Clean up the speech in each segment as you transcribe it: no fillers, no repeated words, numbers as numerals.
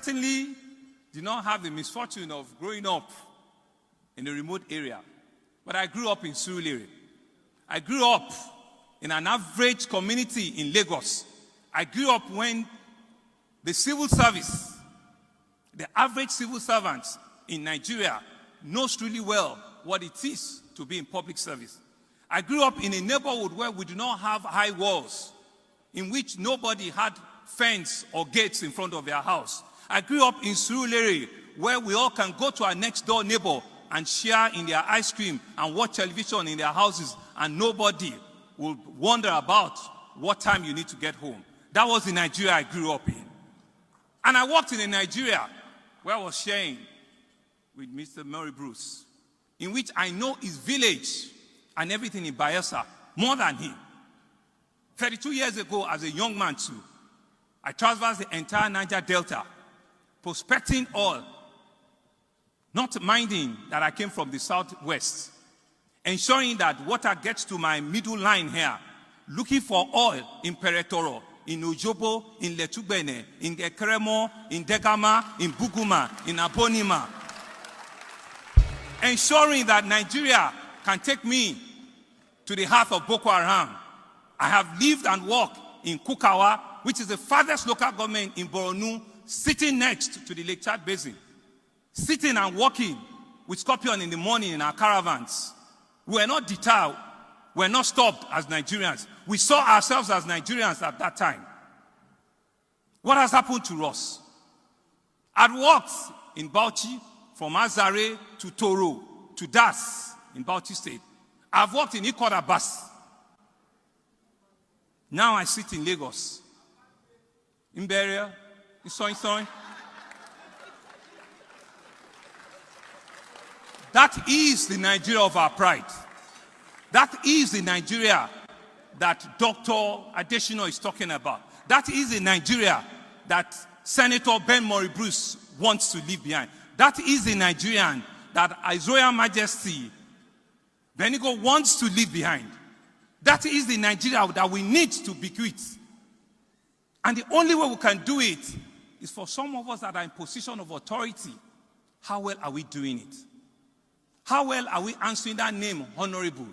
certainly did not have the misfortune of growing up in a remote area, but I grew up in Surulere. I grew up in an average community in Lagos. I grew up when the civil service, the average civil servant in Nigeria knows really well what it is to be in public service. I grew up in a neighborhood where we do not have high walls, in which nobody had fence or gates in front of their house. I grew up in Surulere, where we all can go to our next door neighbor and share in their ice cream and watch television in their houses, and nobody will wonder about what time you need to get home. That was the Nigeria I grew up in. And I worked in a Nigeria where I was sharing with Mr. Murray Bruce, in which I know his village and everything in Bayelsa more than him. 32 years ago, as a young man too, I traversed the entire Niger Delta, prospecting oil, not minding that I came from the southwest, ensuring that water gets to my middle line here, looking for oil in Peretoro, in Ojobo, in Letubene, in Ekremo, in Degama, in Buguma, in Abonima, ensuring that Nigeria can take me to the heart of Boko Haram. I have lived and worked in Kukawa, which is the farthest local government in Borno, sitting next to the Lake Chad Basin, sitting and walking with Scorpion in the morning in our caravans. We were not deterred. We were not stopped as Nigerians. We saw ourselves as Nigerians at that time. What has happened to us? I'd worked in Bauchi, from Azare to Toro to Das in Bauchi State. I've worked in Ikorabas. Now I sit in Lagos, in Beria, in Soin. That is the Nigeria of our pride. That is the Nigeria that Dr. Adesina is talking about. That is the Nigeria that Senator Ben Murray Bruce wants to leave behind. That is the Nigerian that His Royal Majesty Benigo wants to leave behind. That is the Nigeria that we need to bequeath. And the only way we can do it is for some of us that are in position of authority. How well are we doing it? How well are we answering that name, Honorable?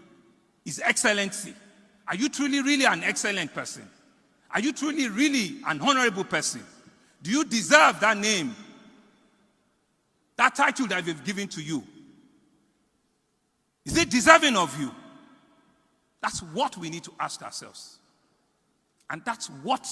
His Excellency. Are you truly, really an excellent person? Are you truly, really an honorable person? Do you deserve that name? That title that we've given to you? Is it deserving of you? That's what we need to ask ourselves. And that's what